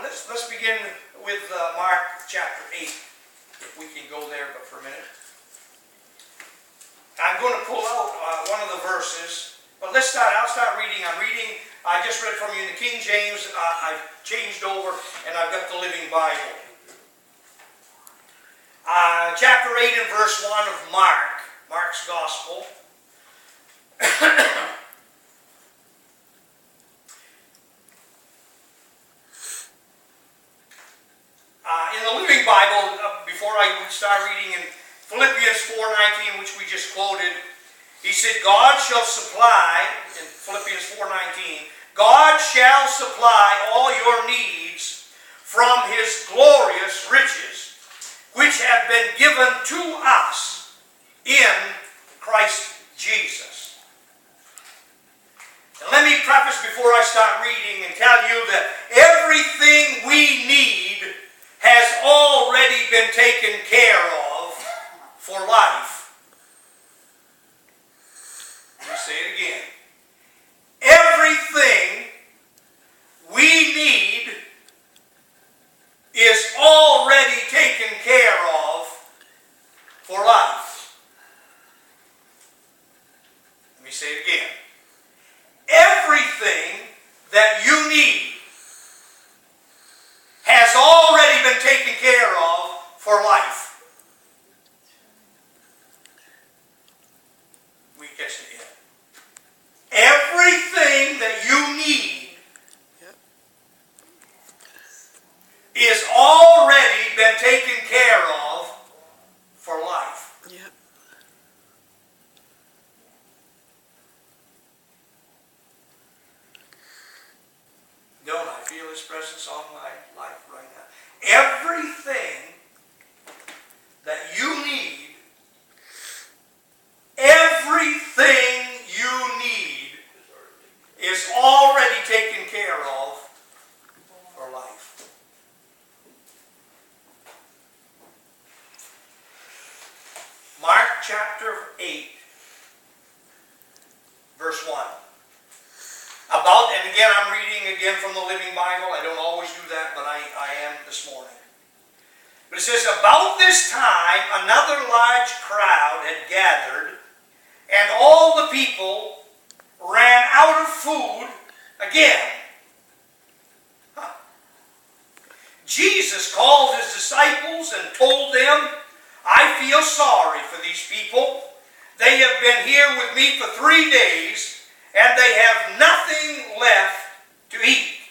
Let's begin with Mark chapter 8, if we can go there but for a minute. I'm going to pull out one of the verses, but I'll start reading. I just read from you in the King James. I've changed over, and I've got the Living Bible. Chapter 8 and verse 1 of Mark's Gospel. In the Living Bible, before I would start reading in Philippians 4:19, which we just quoted, he said, God shall supply, in Philippians 4:19, God shall supply all your needs from His glorious riches, which have been given to us in Christ Jesus. And let me preface before I start reading and tell you that everything we need has already been taken care of for life. Let me say it again. Everything we need is already taken care of for life. Let me say it again. Everything that you need has already been taken care of for life. We catch it again. Everything that you need is already been taken care of for life. Yep. Don't I feel His presence on my life right now? Everything that you need, is already taken care of for life. Mark chapter 8, verse 1. And again, I'm reading again from the Living Bible. I don't always do that, but I am this morning. But it says, about this time, another large crowd had gathered, and all the people ran out of food again. Jesus called His disciples and told them, I feel sorry for these people. They have been here with me for 3 days, and they have nothing left to eat.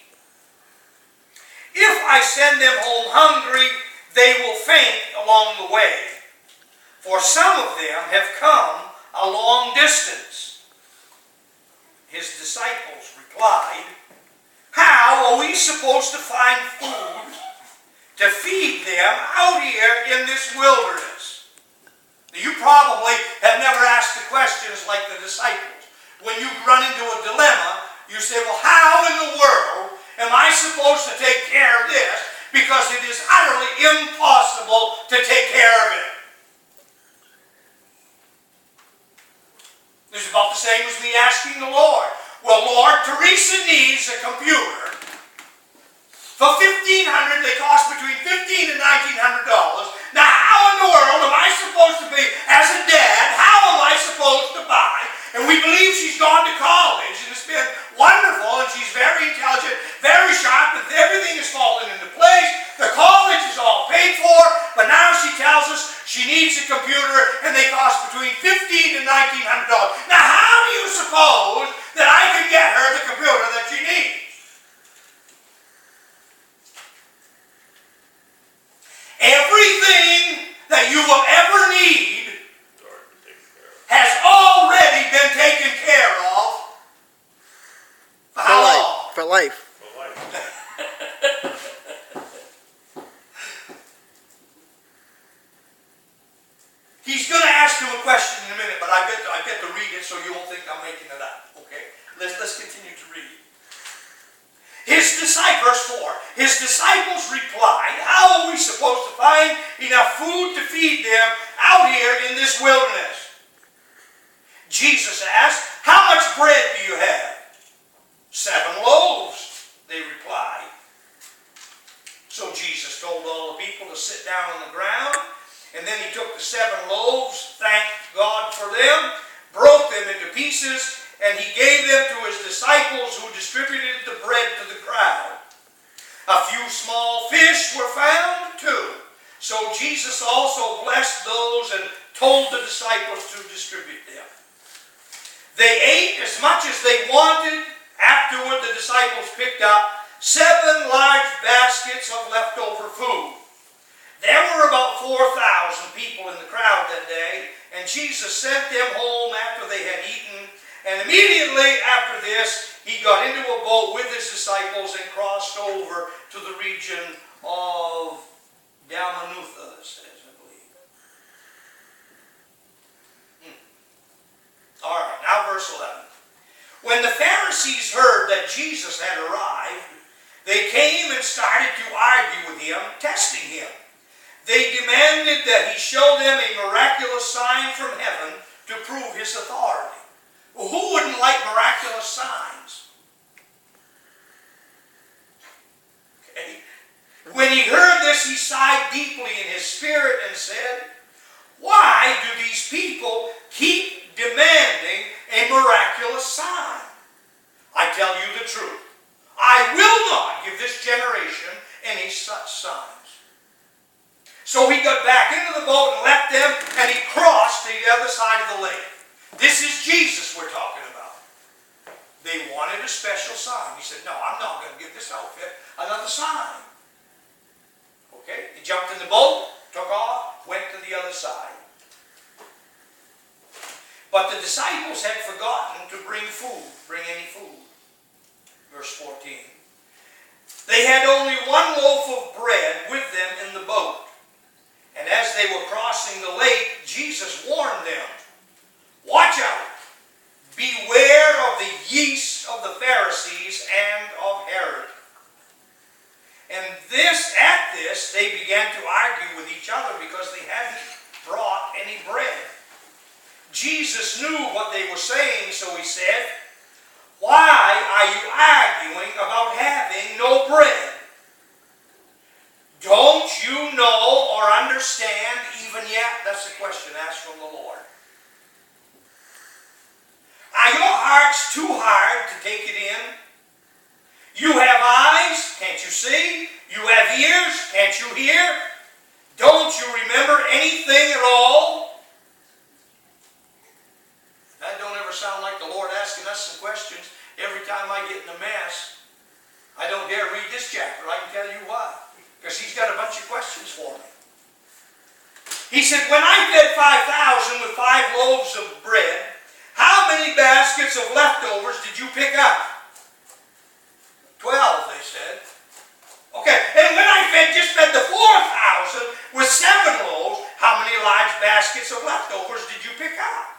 If I send them home hungry, they will faint along the way, for some of them have come a long distance. His disciples replied, how are we supposed to find food to feed them out here in this wilderness? Now, you probably have never asked the questions like the disciples. When you run into a dilemma, you say, well, how in the world am I supposed to take care of this? Because it is utterly impossible to take care of it. It's about the same as me asking the Lord, well, Lord, Teresa needs a computer. For $1,500, they cost between $1,500 and $1,900. Now, how in the world am I supposed to be, as a dad, how am I supposed to buy? And we believe she's gone to college, and it's been wonderful, and she's very intelligent, very sharp, and everything is falling into place. The college is all paid for, but now she tells us she needs a computer, and they cost between $1,500 and $1,900. Now, how do you suppose that I can get her the computer that she needs? Everything that you will ever need has already been taken care of. For how long? For life. He's going to ask him a question in a minute, but I get to read it so you won't think I'm making it up. Okay? Let's continue to read. Verse 4, His disciples replied, how are we supposed to find enough food to feed them out here in this wilderness? Jesus asked, how much bread do you have? 7 loaves, they replied. to sit down on the ground. And then he took the 7 loaves, thanked God for them, broke them into pieces, and he gave them to his disciples, who distributed the bread to the crowd. A few small fish were found too. So Jesus also blessed those and told the disciples to distribute them. They ate as much as they wanted. Afterward, the disciples picked up 7 large baskets of leftover food. There were about 4,000 people in the crowd that day, and Jesus sent them home after they had eaten. And immediately after this, he got into a boat with his disciples and crossed over to the region of Dalmanutha, it says, I believe. All right, now verse 11. When the Pharisees heard that Jesus had arrived, they came and started to argue with him, testing him. They demanded that he show them a miraculous sign from heaven to prove his authority. Well, who wouldn't like miraculous signs? Okay. When he heard this, he sighed deeply in his spirit and said, "Why do these people keep demanding a miraculous sign? I tell you the truth. I will not give this generation any such signs." So he got back into the boat and left them, and he crossed to the other side of the lake. This is Jesus we're talking about. They wanted a special sign. He said, "No, I'm not going to give this outfit another sign." Okay, he jumped in the boat, took off, went to the other side. But the disciples had forgotten to bring any food. Verse 14. They had only 1 loaf of bread with them in the boat. And as they were crossing the lake, Jesus warned them, "Watch out! Beware of the yeast of the Pharisees and of Herod." And at this, they began to argue with each other because they hadn't brought any bread. Jesus knew what they were saying, so he said, "Why are you arguing about having no bread? Don't you know or understand even yet?" That's the question asked from the Lord. "Are your hearts too hard to take it in? You have eyes, can't you see? You have ears, can't you hear? Don't you remember anything at all?" That don't ever sound like the Lord asking us some questions. Every time I get in a mess, I don't dare read this chapter. I can tell you why. Because he's got a bunch of questions for me. He said, "When I fed 5,000 with 5 loaves of bread, how many baskets of leftovers did you pick up?" 12, they said. Okay, and when I just fed the 4,000 with 7 loaves, how many large baskets of leftovers did you pick up?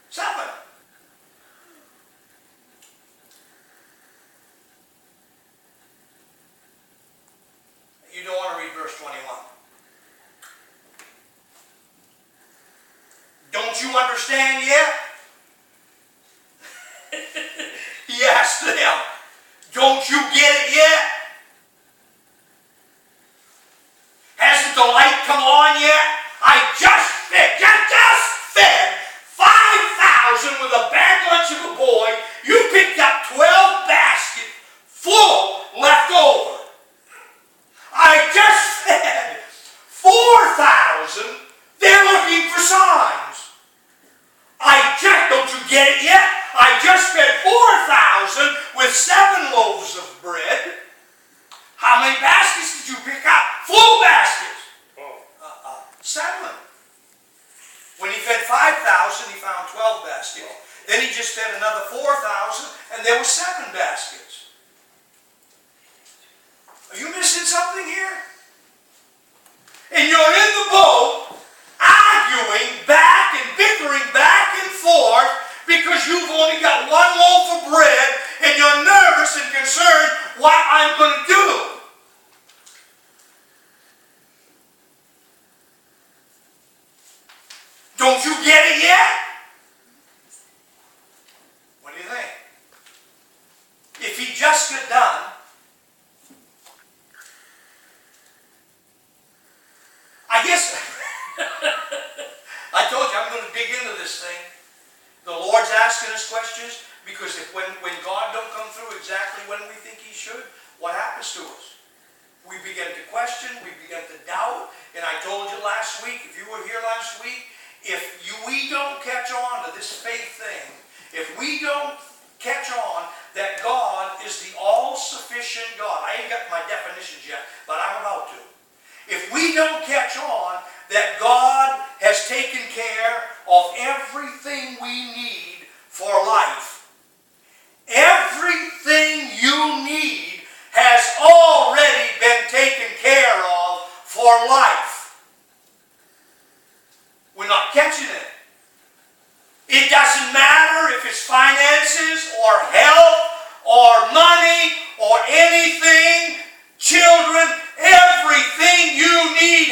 7. You don't want to read verse 21. Don't you understand yet? He asked them, "Don't you get it yet? Hasn't the light come on yet? I just fed 5,000 with a bag lunch of a boy. You picked up 12 baskets full left over. I just fed 4,000. They're looking for signs. Don't you get it yet? I just fed 4,000 with 7 loaves of bread. How many baskets did you pick up? Full baskets. 7. When he fed 5,000, he found 12 baskets. Then he just fed another 4,000, and there were 7 baskets. Are you missing something here? And you're in the boat, arguing back and bickering back and forth because you've only got 1 loaf of bread and you're nervous and concerned what I'm going to do. Don't you get it yet? What do you think? should, what happens to us? We begin to question, we begin to doubt, and I told you last week, if you were here last week, we don't catch on to this faith thing, if we don't catch on that God is the all-sufficient God, I ain't got my definitions yet, but I'm about to. If we don't catch on that God has taken care of everything we need for life, everything you need has already been taken care of for life. We're not catching it. It doesn't matter if it's finances or health or money or anything, children, everything you need